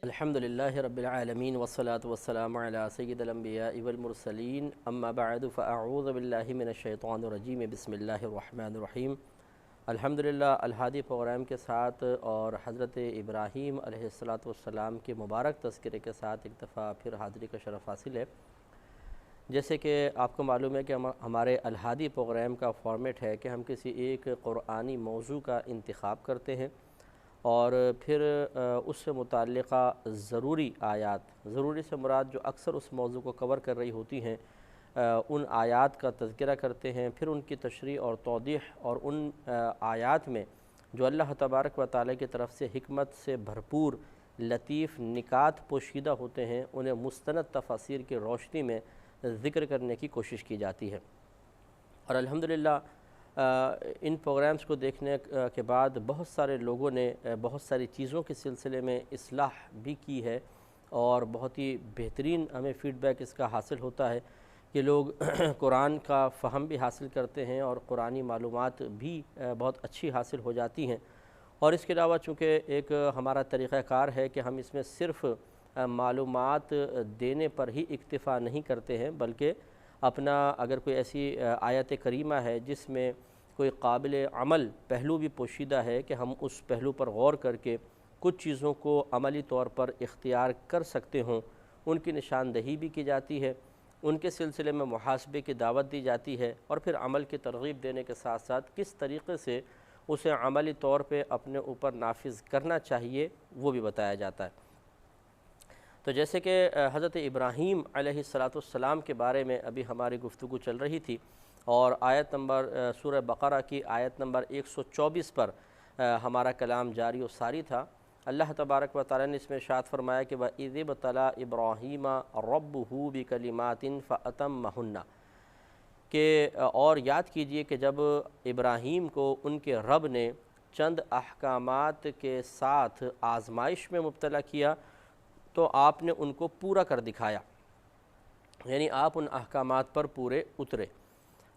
الحمدللہ رب العالمین والصلاة والسلام علی سید الانبیاء والمرسلین اما بعد فاعوذ باللہ من الشیطان الرجیم بسم اللہ الرحمن الرحیم۔ الحمدللہ الہادی پروگرام کے ساتھ اور حضرت ابراہیم علیہ السلام کے مبارک تذکرے کے ساتھ ایک دفعہ پھر حاضری کا شرف حاصل ہے۔ جیسے کہ آپ کو معلوم ہے کہ ہمارے الہادی پروگرام کا فارمیٹ ہے کہ ہم کسی ایک قرآنی موضوع کا انتخاب کرتے ہیں اور پھر اس سے متعلقہ ضروری آیات، ضروری سے مراد جو اکثر اس موضوع کو کور کر رہی ہوتی ہیں، ان آیات کا تذکرہ کرتے ہیں، پھر ان کی تشریح اور توضیح اور ان آیات میں جو اللہ تبارک و تعالیٰ کی طرف سے حکمت سے بھرپور لطیف نکات پوشیدہ ہوتے ہیں، انہیں مستند تفاسیر کی روشنی میں ذکر کرنے کی کوشش کی جاتی ہے۔ اور الحمدللہ ان پروگرامز کو دیکھنے کے بعد بہت سارے لوگوں نے بہت ساری چیزوں کے سلسلے میں اصلاح بھی کی ہے اور بہت ہی بہترین ہمیں فیڈ بیک اس کا حاصل ہوتا ہے کہ لوگ قرآن کا فہم بھی حاصل کرتے ہیں اور قرآنی معلومات بھی بہت اچھی حاصل ہو جاتی ہیں۔ اور اس کے علاوہ چونکہ ایک ہمارا طریقہ کار ہے کہ ہم اس میں صرف معلومات دینے پر ہی اکتفا نہیں کرتے ہیں، بلکہ اپنا اگر کوئی ایسی آیت کریمہ ہے جس میں کوئی قابل عمل پہلو بھی پوشیدہ ہے کہ ہم اس پہلو پر غور کر کے کچھ چیزوں کو عملی طور پر اختیار کر سکتے ہوں، ان کی نشاندہی بھی کی جاتی ہے، ان کے سلسلے میں محاسبے کی دعوت دی جاتی ہے، اور پھر عمل کی ترغیب دینے کے ساتھ ساتھ کس طریقے سے اسے عملی طور پہ اپنے اوپر نافذ کرنا چاہیے وہ بھی بتایا جاتا ہے۔ تو جیسے کہ حضرت ابراہیم علیہ السلام کے بارے میں ابھی ہماری گفتگو چل رہی تھی، اور آیت نمبر سورہ بقرہ کی آیت نمبر 124 پر ہمارا کلام جاری و ساری تھا۔ اللہ تبارک و تعالیٰ نے اس میں ارشاد فرمایا کہ وَإِذِ ابْتَلَىٰ إِبْرَاهِيمَ رَبُّهُ بِكَلِمَاتٍ فَأَتَمَّهُنَّ کہ اور یاد کیجئے کہ جب ابراہیم کو ان کے رب نے چند احکامات کے ساتھ آزمائش میں مبتلا کیا تو آپ نے ان کو پورا کر دکھایا، یعنی آپ ان احکامات پر پورے اترے۔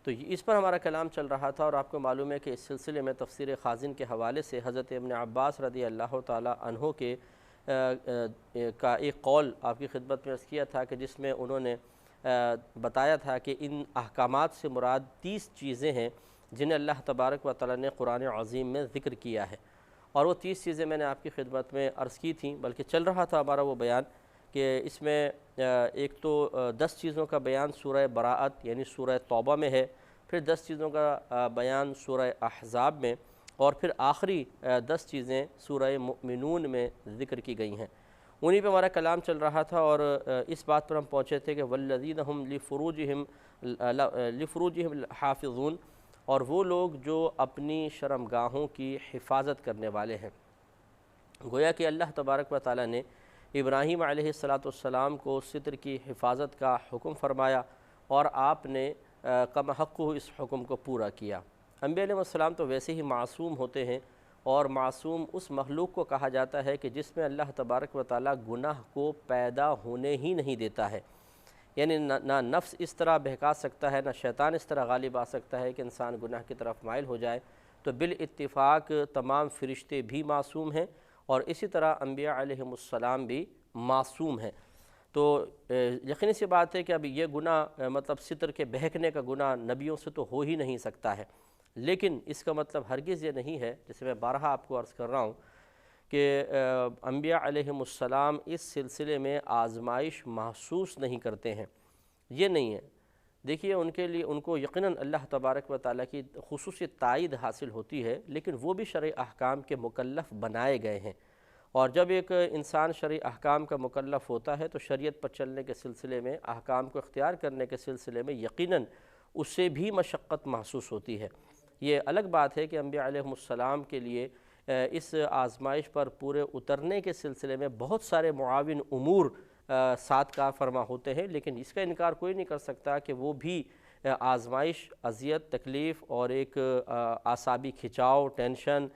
تو اس پر ہمارا کلام چل رہا تھا، اور آپ کو معلوم ہے کہ اس سلسلے میں تفسیر خازن کے حوالے سے حضرت ابن عباس رضی اللہ تعالی عنہ کے کا ایک قول آپ کی خدمت میں عرض کیا تھا کہ جس میں انہوں نے بتایا تھا کہ ان احکامات سے مراد 30 چیزیں ہیں جنہیں اللہ تبارک و تعالی نے قرآن عظیم میں ذکر کیا ہے، اور وہ 30 چیزیں میں نے آپ کی خدمت میں عرض کی تھیں، بلکہ چل رہا تھا ہمارا وہ بیان کہ اس میں ایک تو 10 چیزوں کا بیان سورہ براءت یعنی سورہ توبہ میں ہے، پھر 10 چیزوں کا بیان سورہ احزاب میں، اور پھر آخری 10 چیزیں سورہ مؤمنون میں ذکر کی گئی ہیں۔ انہی پہ ہمارا کلام چل رہا تھا، اور اس بات پر ہم پہنچے تھے کہ والذین ہم لفروجہم حافظون، اور وہ لوگ جو اپنی شرمگاہوں کی حفاظت کرنے والے ہیں۔ گویا کہ اللہ تبارک و تعالیٰ نے ابراہیم علیہ السلام کو ستر کی حفاظت کا حکم فرمایا، اور آپ نے کم حق اس حکم کو پورا کیا۔ انبیاء علیہ السلام تو ویسے ہی معصوم ہوتے ہیں، اور معصوم اس مخلوق کو کہا جاتا ہے کہ جس میں اللہ تبارک و تعالیٰ گناہ کو پیدا ہونے ہی نہیں دیتا ہے، یعنی نہ نفس اس طرح بہکا سکتا ہے، نہ شیطان اس طرح غالب آ سکتا ہے کہ انسان گناہ کی طرف مائل ہو جائے۔ تو بالاتفاق تمام فرشتے بھی معصوم ہیں، اور اسی طرح انبیاء علیہ السلام بھی معصوم ہیں۔ تو یقینی سی بات ہے کہ اب یہ گناہ مطلب ستر کے بہکنے کا گناہ نبیوں سے تو ہو ہی نہیں سکتا ہے، لیکن اس کا مطلب ہرگز یہ نہیں ہے، جسے میں بارہا آپ کو عرض کر رہا ہوں کہ انبیاء علیہ السلام اس سلسلے میں آزمائش محسوس نہیں کرتے ہیں، یہ نہیں ہے۔ دیکھیے ان کے لیے ان کو یقیناً اللہ تبارک و تعالیٰ کی خصوصی تائید حاصل ہوتی ہے، لیکن وہ بھی شرعی احکام کے مکلف بنائے گئے ہیں، اور جب ایک انسان شرعی احکام کا مکلف ہوتا ہے تو شریعت پر چلنے کے سلسلے میں، احکام کو اختیار کرنے کے سلسلے میں یقیناً اسے بھی مشقت محسوس ہوتی ہے۔ یہ الگ بات ہے کہ انبیاء علیہ السلام کے لیے اس آزمائش پر پورے اترنے کے سلسلے میں بہت سارے معاون امور ساتھ کار فرما ہوتے ہیں، لیکن اس کا انکار کوئی نہیں کر سکتا کہ وہ بھی آزمائش، اذیت، تکلیف اور ایک اعصابی کھچاؤ، ٹینشن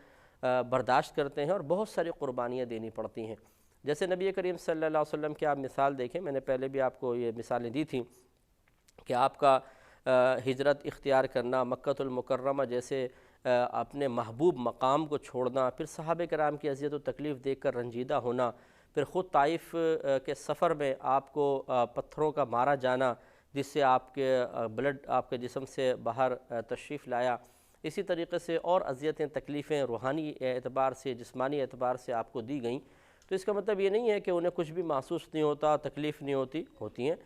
برداشت کرتے ہیں، اور بہت ساری قربانیاں دینی پڑتی ہیں۔ جیسے نبی کریم صلی اللہ علیہ وسلم کی آپ مثال دیکھیں، میں نے پہلے بھی آپ کو یہ مثالیں دی تھیں کہ آپ کا ہجرت اختیار کرنا، مکہ المکرمہ جیسے اپنے محبوب مقام کو چھوڑنا، پھر صحابہ کرام کی اذیت و تکلیف دیکھ کر رنجیدہ ہونا، پھر خود طائف کے سفر میں آپ کو پتھروں کا مارا جانا جس سے آپ کے بلڈ آپ کے جسم سے باہر تشریف لایا، اسی طریقے سے اور اذیتیں تکلیفیں روحانی اعتبار سے جسمانی اعتبار سے آپ کو دی گئیں، تو اس کا مطلب یہ نہیں ہے کہ انہیں کچھ بھی محسوس نہیں ہوتا، تکلیف نہیں ہوتی ہیں۔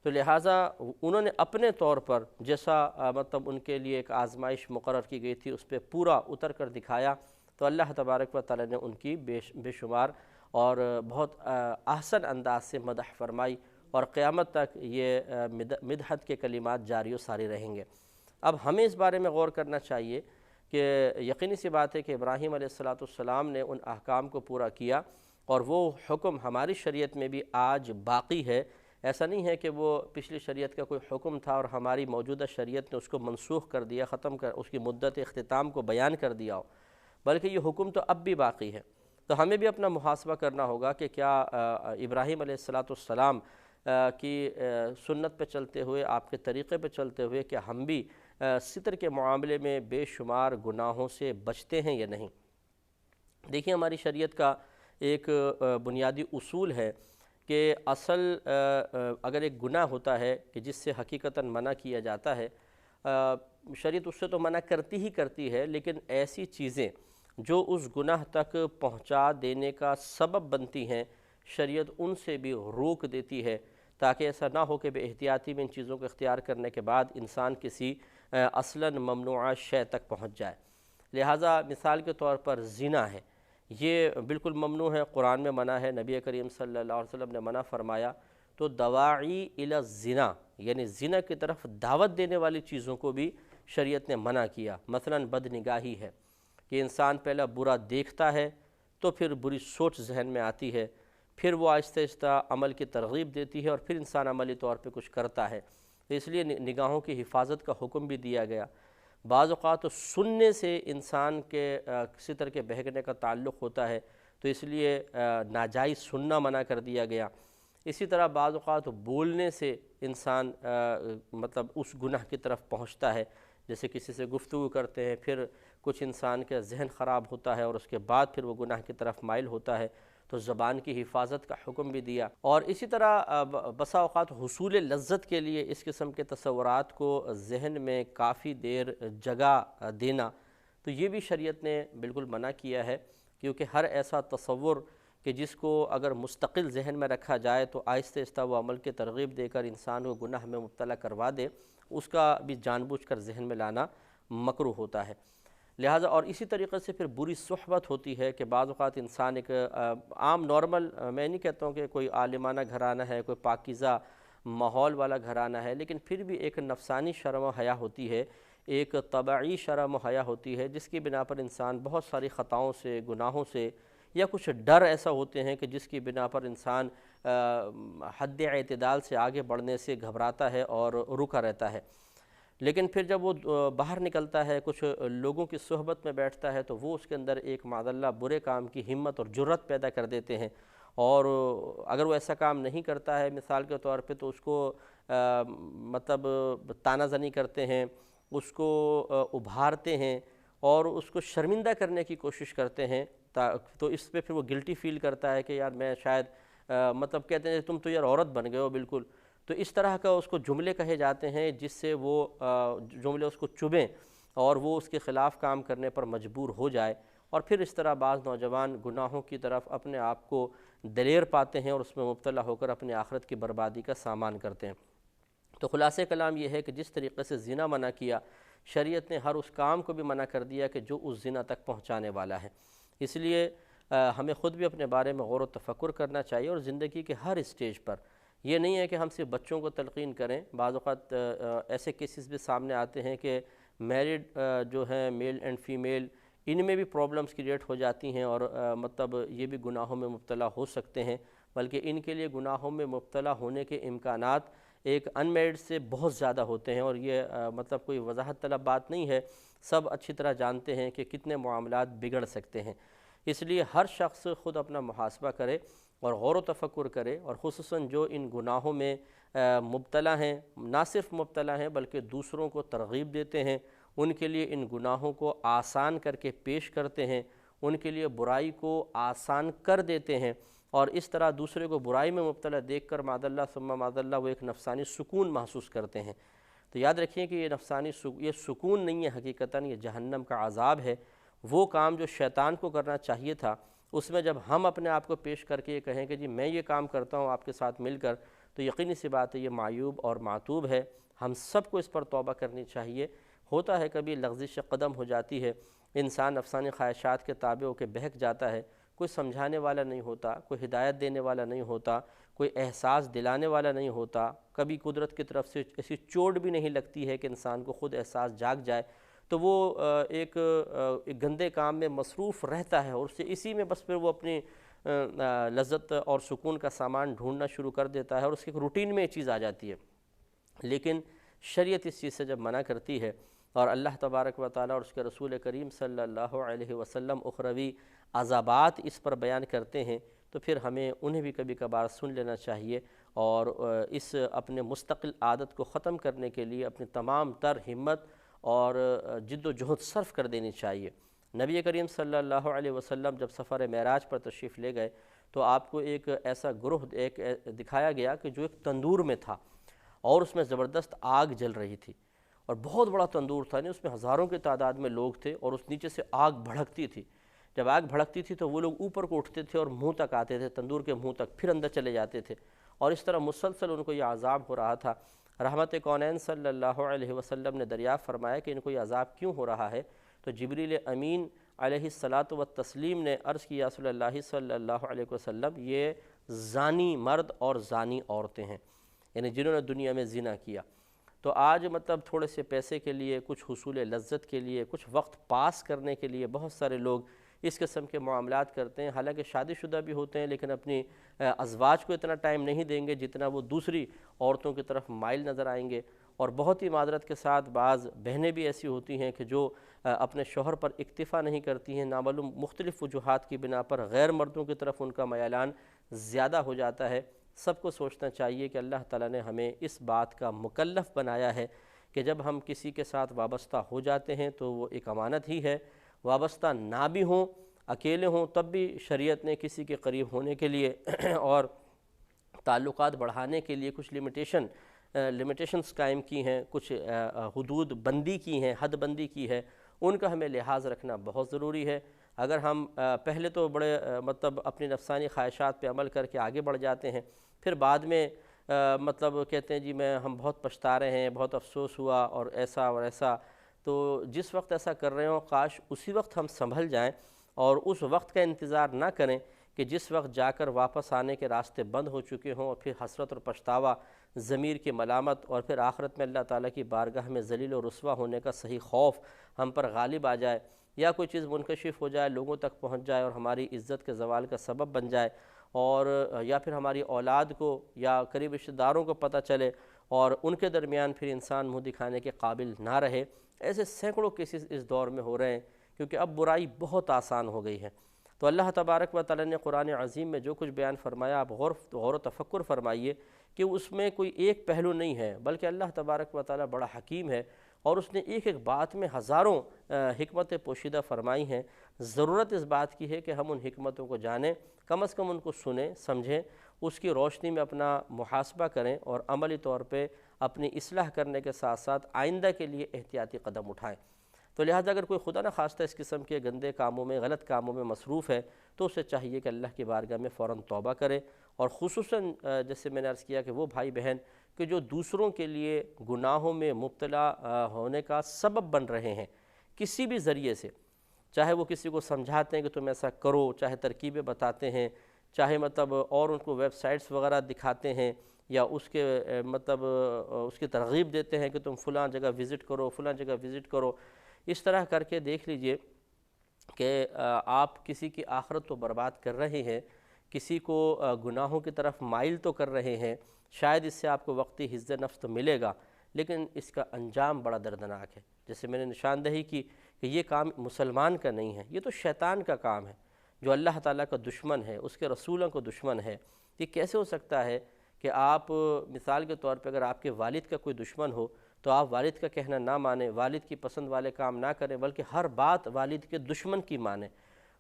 تو لہٰذا انہوں نے اپنے طور پر جیسا مطلب ان کے لیے ایک آزمائش مقرر کی گئی تھی اس پہ پورا اتر کر دکھایا، تو اللہ تبارک و تعالی نے ان کی بے شمار اور بہت احسن انداز سے مدح فرمائی، اور قیامت تک یہ مدحت کے کلمات جاری و ساری رہیں گے۔ اب ہمیں اس بارے میں غور کرنا چاہیے کہ یقینی سی بات ہے کہ ابراہیم علیہ السلام نے ان احکام کو پورا کیا، اور وہ حکم ہماری شریعت میں بھی آج باقی ہے۔ ایسا نہیں ہے کہ وہ پچھلی شریعت کا کوئی حکم تھا اور ہماری موجودہ شریعت نے اس کو منسوخ کر دیا، ختم کر اس کی مدت اختتام کو بیان کر دیا ہو، بلکہ یہ حکم تو اب بھی باقی ہے۔ تو ہمیں بھی اپنا محاسبہ کرنا ہوگا کہ کیا ابراہیم علیہ السلام کی سنت پہ چلتے ہوئے، آپ کے طریقے پہ چلتے ہوئے، کیا ہم بھی ستر کے معاملے میں بے شمار گناہوں سے بچتے ہیں یا نہیں؟ دیکھیں، ہماری شریعت کا ایک بنیادی اصول ہے کہ اصل اگر ایک گناہ ہوتا ہے کہ جس سے حقیقتاً منع کیا جاتا ہے، شریعت اس سے تو منع کرتی ہے، لیکن ایسی چیزیں جو اس گناہ تک پہنچا دینے کا سبب بنتی ہیں، شریعت ان سے بھی روک دیتی ہے، تاکہ ایسا نہ ہو کہ بے احتیاطی میں ان چیزوں کو اختیار کرنے کے بعد انسان کسی اصلاً ممنوعہ شے تک پہنچ جائے۔ لہٰذا مثال کے طور پر زنا ہے، یہ بالکل ممنوع ہے، قرآن میں منع ہے، نبی کریم صلی اللہ علیہ وسلم نے منع فرمایا۔ تو دواعی الی الزنا، یعنی زنا کی طرف دعوت دینے والی چیزوں کو بھی شریعت نے منع کیا۔ مثلاً بد نگاہی ہے کہ انسان پہلا برا دیکھتا ہے تو پھر بری سوچ ذہن میں آتی ہے، پھر وہ آہستہ آہستہ عمل کی ترغیب دیتی ہے اور پھر انسان عملی طور پہ کچھ کرتا ہے، تو اس لیے نگاہوں کی حفاظت کا حکم بھی دیا گیا۔ بعض اوقات سننے سے انسان کے ستر کے بہکنے کا تعلق ہوتا ہے، تو اس لیے ناجائز سننا منع کر دیا گیا۔ اسی طرح بعض اوقات بولنے سے انسان مطلب اس گناہ کی طرف پہنچتا ہے، جیسے کسی سے گفتگو کرتے ہیں، پھر کچھ انسان کا ذہن خراب ہوتا ہے اور اس کے بعد پھر وہ گناہ کی طرف مائل ہوتا ہے، تو زبان کی حفاظت کا حکم بھی دیا۔ اور اسی طرح بسا اوقات حصول لذت کے لیے اس قسم کے تصورات کو ذہن میں کافی دیر جگہ دینا، تو یہ بھی شریعت نے بالکل منع کیا ہے، کیونکہ ہر ایسا تصور کہ جس کو اگر مستقل ذہن میں رکھا جائے تو آہستہ آہستہ وہ عمل کی ترغیب دے کر انسان کو گناہ میں مبتلا کروا دے، اس کا بھی جان بوجھ کر ذہن میں لانا مکروہ ہوتا ہے۔ لہٰذا اور اسی طریقے سے پھر بری صحبت ہوتی ہے کہ بعض اوقات انسان ایک عام نارمل، میں نہیں کہتا ہوں کہ کوئی عالمانہ گھرانہ ہے، کوئی پاکیزہ ماحول والا گھرانہ ہے، لیکن پھر بھی ایک نفسانی شرم و حیا ہوتی ہے، ایک طبعی شرم و حیا ہوتی ہے، جس کی بنا پر انسان بہت ساری خطاؤں سے، گناہوں سے، یا کچھ ڈر ایسا ہوتے ہیں کہ جس کی بنا پر انسان حد اعتدال سے آگے بڑھنے سے گھبراتا ہے اور رکا رہتا ہے۔ لیکن پھر جب وہ باہر نکلتا ہے، کچھ لوگوں کی صحبت میں بیٹھتا ہے، تو وہ اس کے اندر ایک معاذاللہ برے کام کی ہمت اور جرأت پیدا کر دیتے ہیں، اور اگر وہ ایسا کام نہیں کرتا ہے مثال کے طور پہ تو اس کو مطلب طعنہ زنی کرتے ہیں، اس کو ابھارتے ہیں اور اس کو شرمندہ کرنے کی کوشش کرتے ہیں، تو اس پہ پھر وہ گلٹی فیل کرتا ہے کہ یار میں شاید مطلب کہتے ہیں تم تو یار عورت بن گئے ہو بالکل، تو اس طرح کا اس کو جملے کہے جاتے ہیں جس سے وہ جملے اس کو چبھیں اور وہ اس کے خلاف کام کرنے پر مجبور ہو جائے، اور پھر اس طرح بعض نوجوان گناہوں کی طرف اپنے آپ کو دلیر پاتے ہیں اور اس میں مبتلا ہو کر اپنے آخرت کی بربادی کا سامان کرتے ہیں۔ تو خلاصہ کلام یہ ہے کہ جس طریقے سے زنا منع کیا، شریعت نے ہر اس کام کو بھی منع کر دیا کہ جو اس زنا تک پہنچانے والا ہے۔ اس لیے ہمیں خود بھی اپنے بارے میں غور و تفکر کرنا چاہیے، اور زندگی کے ہر اسٹیج پر یہ نہیں ہے کہ ہم صرف بچوں کو تلقین کریں۔ بعض اوقات ایسے کیسز بھی سامنے آتے ہیں کہ میرڈ جو ہیں میل اینڈ فیمیل، ان میں بھی پرابلمز کریٹ ہو جاتی ہیں، اور مطلب یہ بھی گناہوں میں مبتلا ہو سکتے ہیں، بلکہ ان کے لیے گناہوں میں مبتلا ہونے کے امکانات ایک ان میرڈ سے بہت زیادہ ہوتے ہیں، اور یہ مطلب کوئی وضاحت طلب بات نہیں ہے، سب اچھی طرح جانتے ہیں کہ کتنے معاملات بگڑ سکتے ہیں۔ اس لیے ہر شخص خود اپنا محاسبہ کرے اور غور و تفکر کرے، اور خصوصاً جو ان گناہوں میں مبتلا ہیں، نہ صرف مبتلا ہیں بلکہ دوسروں کو ترغیب دیتے ہیں، ان کے لیے ان گناہوں کو آسان کر کے پیش کرتے ہیں، ان کے لیے برائی کو آسان کر دیتے ہیں، اور اس طرح دوسرے کو برائی میں مبتلا دیکھ کر معاذ اللہ ثم معاذ اللہ وہ ایک نفسانی سکون محسوس کرتے ہیں۔ تو یاد رکھیں کہ یہ نفسانی یہ سکون نہیں ہے، حقیقتاً یہ جہنم کا عذاب ہے۔ وہ کام جو شیطان کو کرنا چاہیے تھا، اس میں جب ہم اپنے آپ کو پیش کر کے یہ کہیں کہ جی میں یہ کام کرتا ہوں آپ کے ساتھ مل کر، تو یقینی سی بات ہے یہ معیوب اور معتوب ہے۔ ہم سب کو اس پر توبہ کرنی چاہیے۔ ہوتا ہے کبھی لغزش قدم ہو جاتی ہے، انسان نفسانی خواہشات کے تابع ہو کے بہک جاتا ہے، کوئی سمجھانے والا نہیں ہوتا، کوئی ہدایت دینے والا نہیں ہوتا، کوئی احساس دلانے والا نہیں ہوتا، کبھی قدرت کی طرف سے ایسی چوٹ بھی نہیں لگتی ہے کہ انسان کو خود احساس جاگ جائے، تو وہ ایک گندے کام میں مصروف رہتا ہے، اور اس سے اسی میں بس پھر وہ اپنی لذت اور سکون کا سامان ڈھونڈنا شروع کر دیتا ہے، اور اس کی ایک روٹین میں یہ چیز آ جاتی ہے۔ لیکن شریعت اس چیز سے جب منع کرتی ہے، اور اللہ تبارک و تعالیٰ اور اس کے رسول کریم صلی اللہ علیہ وسلم اخروی عذابات اس پر بیان کرتے ہیں، تو پھر ہمیں انہیں بھی کبھی کبھار سن لینا چاہیے، اور اس اپنے مستقل عادت کو ختم کرنے کے لیے اپنی تمام تر ہمت اور جد و جہد صرف کر دینی چاہیے۔ نبی کریم صلی اللہ علیہ وسلم جب سفر معراج پر تشریف لے گئے تو آپ کو ایک ایسا گروہ دکھایا گیا کہ جو ایک تندور میں تھا، اور اس میں زبردست آگ جل رہی تھی، اور بہت بڑا تندور تھا، اس میں ہزاروں کی تعداد میں لوگ تھے، اور اس نیچے سے آگ بھڑکتی تھی۔ جب آگ بھڑکتی تھی تو وہ لوگ اوپر کو اٹھتے تھے اور منہ تک آتے تھے، تندور کے منہ تک، پھر اندر چلے جاتے تھے، اور اس طرح مسلسل ان کو یہ عذاب ہو رہا تھا۔ رحمت کونین صلی اللہ علیہ وسلم نے دریافت فرمایا کہ ان کو یہ عذاب کیوں ہو رہا ہے؟ تو جبریل امین علیہ الصلاۃ والتسلیم نے عرض کیا صلی اللہ صلی اللہ علیہ وسلم، یہ زانی مرد اور زانی عورتیں ہیں، یعنی جنہوں نے دنیا میں زنا کیا۔ تو آج مطلب تھوڑے سے پیسے کے لیے، کچھ حصول لذت کے لیے، کچھ وقت پاس کرنے کے لیے بہت سارے لوگ اس قسم کے معاملات کرتے ہیں، حالانکہ شادی شدہ بھی ہوتے ہیں، لیکن اپنی ازواج کو اتنا ٹائم نہیں دیں گے جتنا وہ دوسری عورتوں کی طرف مائل نظر آئیں گے۔ اور بہت ہی معذرت کے ساتھ بعض بہنیں بھی ایسی ہوتی ہیں کہ جو اپنے شوہر پر اکتفا نہیں کرتی ہیں، نامعلوم مختلف وجوہات کی بنا پر غیر مردوں کی طرف ان کا میلان زیادہ ہو جاتا ہے۔ سب کو سوچنا چاہیے کہ اللہ تعالیٰ نے ہمیں اس بات کا مکلف بنایا ہے کہ جب ہم کسی کے ساتھ وابستہ ہو جاتے ہیں تو وہ ایک امانت ہی ہے، وابستہ نہ بھی ہوں، اکیلے ہوں، تب بھی شریعت نے کسی کے قریب ہونے کے لیے اور تعلقات بڑھانے کے لیے کچھ لمیٹیشنز قائم کی ہیں، کچھ حدود بندی کی ہیں، حد بندی کی ہے، ان کا ہمیں لحاظ رکھنا بہت ضروری ہے۔ اگر ہم پہلے تو بڑے مطلب اپنی نفسانی خواہشات پہ عمل کر کے آگے بڑھ جاتے ہیں، پھر بعد میں مطلب کہتے ہیں جی ہم بہت پچھتا رہے ہیں، بہت افسوس ہوا اور ایسا، تو جس وقت ایسا کر رہے ہوں کاش اسی وقت ہم سنبھل جائیں، اور اس وقت کا انتظار نہ کریں کہ جس وقت جا کر واپس آنے کے راستے بند ہو چکے ہوں، اور پھر حسرت اور پچھتاوا، ضمیر کی ملامت، اور پھر آخرت میں اللہ تعالیٰ کی بارگاہ میں ذلیل و رسوا ہونے کا صحیح خوف ہم پر غالب آ جائے، یا کوئی چیز منکشف ہو جائے، لوگوں تک پہنچ جائے اور ہماری عزت کے زوال کا سبب بن جائے، اور یا پھر ہماری اولاد کو یا قریب رشتہ داروں کو پتہ چلے اور ان کے درمیان پھر انسان منہ دکھانے کے قابل نہ رہے۔ ایسے سینکڑوں کیسز اس دور میں ہو رہے ہیں، کیونکہ اب برائی بہت آسان ہو گئی ہے۔ تو اللہ تبارک و تعالیٰ نے قرآن عظیم میں جو کچھ بیان فرمایا، آپ غور و تفکر فرمائیے کہ اس میں کوئی ایک پہلو نہیں ہے، بلکہ اللہ تبارک و تعالیٰ بڑا حکیم ہے، اور اس نے ایک ایک بات میں ہزاروں حکمتیں پوشیدہ فرمائی ہیں۔ ضرورت اس بات کی ہے کہ ہم ان حکمتوں کو جانیں، کم از کم ان کو سنیں، سمجھیں، اس کی روشنی میں اپنا محاسبہ کریں، اور عملی طور پہ اپنی اصلاح کرنے کے ساتھ ساتھ آئندہ کے لیے احتیاطی قدم اٹھائیں۔ تو لہٰذا اگر کوئی خدا نخواستہ اس قسم کے گندے کاموں میں، غلط کاموں میں مصروف ہے، تو اسے چاہیے کہ اللہ کی بارگاہ میں فوراً توبہ کرے، اور خصوصاً جیسے میں نے عرض کیا کہ وہ بھائی بہن کہ جو دوسروں کے لیے گناہوں میں مبتلا ہونے کا سبب بن رہے ہیں کسی بھی ذریعے سے، چاہے وہ کسی کو سمجھاتے ہیں کہ تم ایسا کرو، چاہے ترکیبیں بتاتے ہیں، چاہے مطلب اور ان کو ویب سائٹس وغیرہ دکھاتے ہیں، یا اس کے مطلب اس کی ترغیب دیتے ہیں کہ تم فلاں جگہ وزٹ کرو، فلاں جگہ وزٹ کرو، اس طرح کر کے دیکھ لیجئے کہ آپ کسی کی آخرت تو برباد کر رہے ہیں، کسی کو گناہوں کی طرف مائل تو کر رہے ہیں، شاید اس سے آپ کو وقتی حفظ نفس تو ملے گا، لیکن اس کا انجام بڑا دردناک ہے۔ جیسے میں نے نشاندہی کی کہ یہ کام مسلمان کا نہیں ہے، یہ تو شیطان کا کام ہے، جو اللہ تعالیٰ کا دشمن ہے، اس کے رسولوں کو دشمن ہے۔ یہ کیسے ہو سکتا ہے کہ آپ مثال کے طور پہ اگر آپ کے والد کا کوئی دشمن ہو تو آپ والد کا کہنا نہ مانیں، والد کی پسند والے کام نہ کریں، بلکہ ہر بات والد کے دشمن کی مانیں؟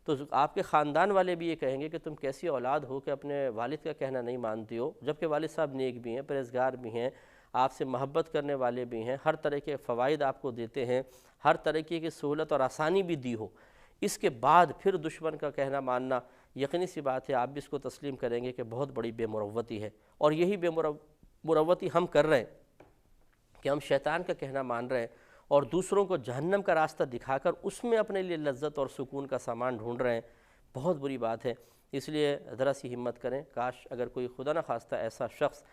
تو آپ کے خاندان والے بھی یہ کہیں گے کہ تم کیسی اولاد ہو کہ اپنے والد کا کہنا نہیں مانتی ہو، جبکہ والد صاحب نیک بھی ہیں، پرہیزگار بھی ہیں، آپ سے محبت کرنے والے بھی ہیں، ہر طرح کے فوائد آپ کو دیتے ہیں، ہر طریقے کی سہولت اور آسانی بھی دی ہو، اس کے بعد پھر دشمن کا کہنا ماننا، یقینی سی بات ہے آپ بھی اس کو تسلیم کریں گے کہ بہت بڑی بے مروتی ہے۔ اور یہی بے مروتی ہم کر رہے ہیں کہ ہم شیطان کا کہنا مان رہے ہیں اور دوسروں کو جہنم کا راستہ دکھا کر اس میں اپنے لیے لذت اور سکون کا سامان ڈھونڈ رہے ہیں۔ بہت بری بات ہے، اس لیے ذرا سی ہمت کریں، کاش اگر کوئی خدا نہ خواستہ ایسا شخص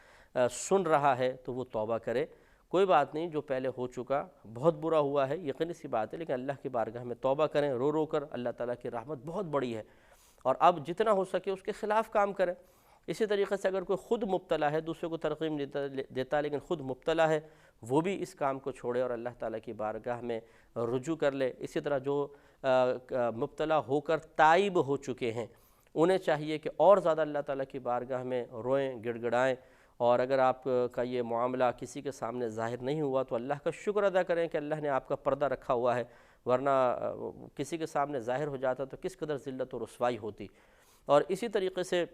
سن رہا ہے تو وہ توبہ کرے۔ کوئی بات نہیں، جو پہلے ہو چکا بہت برا ہوا ہے، یقینی سی بات ہے، لیکن اللہ کی بارگاہ میں توبہ کریں، رو رو کر۔ اللہ تعالیٰ کی رحمت بہت بڑی ہے اور اب جتنا ہو سکے اس کے خلاف کام کریں۔ اسی طریقے سے اگر کوئی خود مبتلا ہے، دوسرے کو ترغیب دیتا لیکن خود مبتلا ہے، وہ بھی اس کام کو چھوڑے اور اللہ تعالیٰ کی بارگاہ میں رجوع کر لے۔ اسی طرح جو مبتلا ہو کر تائب ہو چکے ہیں، انہیں چاہیے کہ اور زیادہ اللہ تعالیٰ کی بارگاہ میں روئیں، گڑ گڑائیں، اور اگر آپ کا یہ معاملہ کسی کے سامنے ظاہر نہیں ہوا تو اللہ کا شکر ادا کریں کہ اللہ نے آپ کا پردہ رکھا ہوا ہے، ورنہ کسی کے سامنے ظاہر ہو جاتا تو کس قدر ذلت و رسوائی ہوتی۔ اور اسی طریقے سے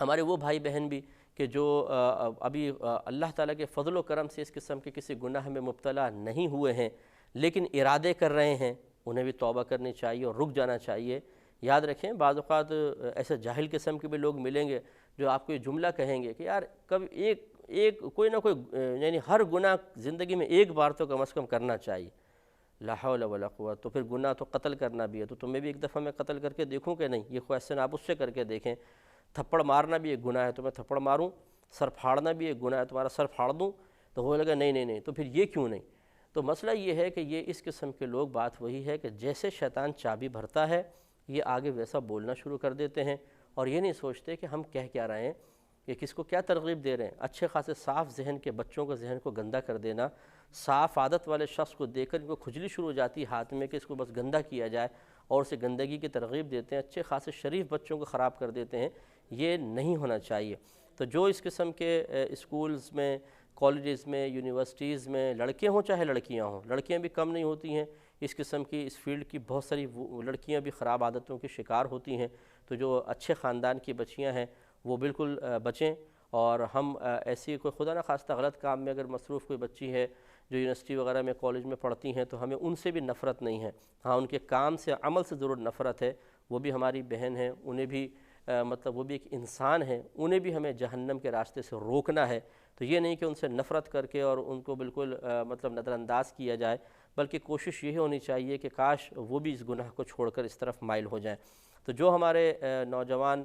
ہمارے وہ بھائی بہن بھی کہ جو ابھی اللہ تعالیٰ کے فضل و کرم سے اس قسم کے کسی گناہ میں مبتلا نہیں ہوئے ہیں لیکن ارادے کر رہے ہیں، انہیں بھی توبہ کرنی چاہیے اور رک جانا چاہیے۔ یاد رکھیں، بعض اوقات ایسے جاہل قسم کے بھی لوگ ملیں گے جو آپ کو یہ جملہ کہیں گے کہ یار کبھی ایک کوئی نہ کوئی، یعنی ہر گناہ زندگی میں ایک بار تو کم از کم کرنا چاہیے۔ لا حول ولا قوت، تو پھر گناہ تو قتل کرنا بھی ہے، تو تمہیں بھی ایک دفعہ میں قتل کر کے دیکھوں کہ نہیں؟ یہ کویسچن آپ اس سے کر کے دیکھیں۔ تھپڑ مارنا بھی ایک گناہ ہے، تو میں تھپڑ ماروں؟ سر پھاڑنا بھی ایک گناہ ہے، تمہارا سر پھاڑ دوں؟ تو وہ لگا نہیں، تو پھر یہ کیوں نہیں؟ تو مسئلہ یہ ہے کہ یہ اس قسم کے لوگ، بات وہی ہے کہ جیسے شیطان چابی بھرتا ہے یہ آگے ویسا بولنا شروع کر دیتے ہیں اور یہ نہیں سوچتے کہ ہم کہہ کیا رہے ہیں، کہ کس کو کیا ترغیب دے رہے ہیں۔ اچھے خاصے صاف ذہن کے بچوں کو ذہن کو گندا کر دینا، صاف عادت والے شخص کو دیکھ کر ان کو کھجلی شروع ہو جاتی ہے ہاتھ میں کہ اس کو بس گندا کیا جائے اور اسے گندگی کی ترغیب دیتے ہیں، اچھے خاصے شریف بچوں کو خراب کر دیتے ہیں۔ یہ نہیں ہونا چاہیے۔ تو جو اس قسم کے اسکولز میں، کالجز میں، یونیورسٹیز میں لڑکے ہوں چاہے لڑکیاں ہوں، لڑکیاں بھی کم نہیں ہوتی ہیں، اس قسم کی اس فیلڈ کی بہت ساری لڑکیاں بھی خراب عادتوں کی شکار ہوتی ہیں۔ تو جو اچھے خاندان کی بچیاں ہیں وہ بالکل بچیں، اور ہم ایسی کوئی خدا نہ خواستہ غلط کام میں اگر مصروف کوئی بچی ہے جو یونیورسٹی وغیرہ میں، کالج میں پڑھتی ہیں، تو ہمیں ان سے بھی نفرت نہیں ہے، ہاں ان کے کام سے، عمل سے ضرور نفرت ہے۔ وہ بھی ہماری بہن ہیں، انہیں بھی مطلب وہ بھی ایک انسان ہیں، انہیں بھی ہمیں جہنم کے راستے سے روکنا ہے۔ تو یہ نہیں کہ ان سے نفرت کر کے اور ان کو بالکل مطلب نظر انداز کیا جائے، بلکہ کوشش یہ ہونی چاہیے کہ کاش وہ بھی اس گناہ کو چھوڑ کر اس طرف مائل ہو جائیں۔ تو جو ہمارے نوجوان،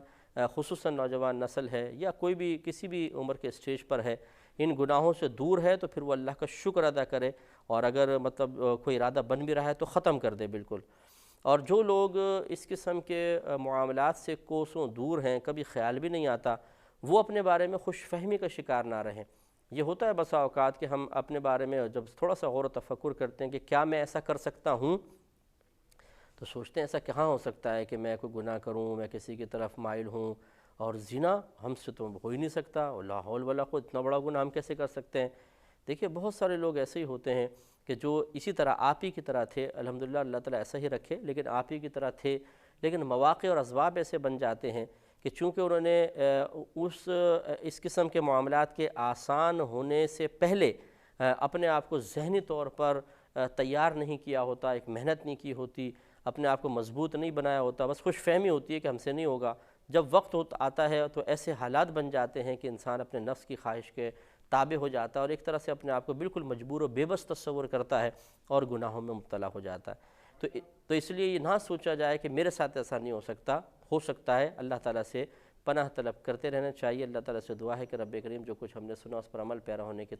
خصوصاً نوجوان نسل ہے یا کوئی بھی کسی بھی عمر کے اسٹیج پر ہے، ان گناہوں سے دور ہے تو پھر وہ اللہ کا شکر ادا کرے، اور اگر مطلب کوئی ارادہ بن بھی رہا ہے تو ختم کر دے بالکل۔ اور جو لوگ اس قسم کے معاملات سے کوسوں دور ہیں، کبھی خیال بھی نہیں آتا، وہ اپنے بارے میں خوش فہمی کا شکار نہ رہیں۔ یہ ہوتا ہے بسا اوقات کہ ہم اپنے بارے میں جب تھوڑا سا غور و تفکر کرتے ہیں کہ کیا میں ایسا کر سکتا ہوں، تو سوچتے ہیں ایسا کہاں ہو سکتا ہے کہ میں کوئی گناہ کروں، میں کسی کی طرف مائل ہوں، اور زنا ہم سے تو ہو ہی نہیں سکتا، لا حول ولا قوت، اتنا بڑا گناہ ہم کیسے کر سکتے ہیں؟ دیکھیے بہت سارے لوگ ایسے ہی ہوتے ہیں کہ جو اسی طرح آپ ہی کی طرح تھے، الحمدللہ اللہ تعالیٰ ایسا ہی رکھے، لیکن آپ ہی کی طرح تھے، لیکن مواقع اور اسباب ایسے بن جاتے ہیں کہ چونکہ انہوں نے اس قسم کے معاملات کے آسان ہونے سے پہلے اپنے آپ کو ذہنی طور پر تیار نہیں کیا ہوتا، ایک محنت نہیں کی ہوتی، اپنے آپ کو مضبوط نہیں بنایا ہوتا، بس خوش فہمی ہوتی ہے کہ ہم سے نہیں ہوگا۔ جب وقت آتا ہے تو ایسے حالات بن جاتے ہیں کہ انسان اپنے نفس کی خواہش کے تابع ہو جاتا ہے اور ایک طرح سے اپنے آپ کو بالکل مجبور و بے بس تصور کرتا ہے اور گناہوں میں مبتلا ہو جاتا ہے۔ تو اس لیے یہ نہ سوچا جائے کہ میرے ساتھ ایسا نہیں ہو سکتا ہے، اللہ تعالیٰ سے پناہ طلب کرتے رہنا چاہیے۔ اللہ تعالیٰ سے دعا ہے کہ رب کریم جو کچھ ہم نے سنا اس پر عمل پیرا ہونے کی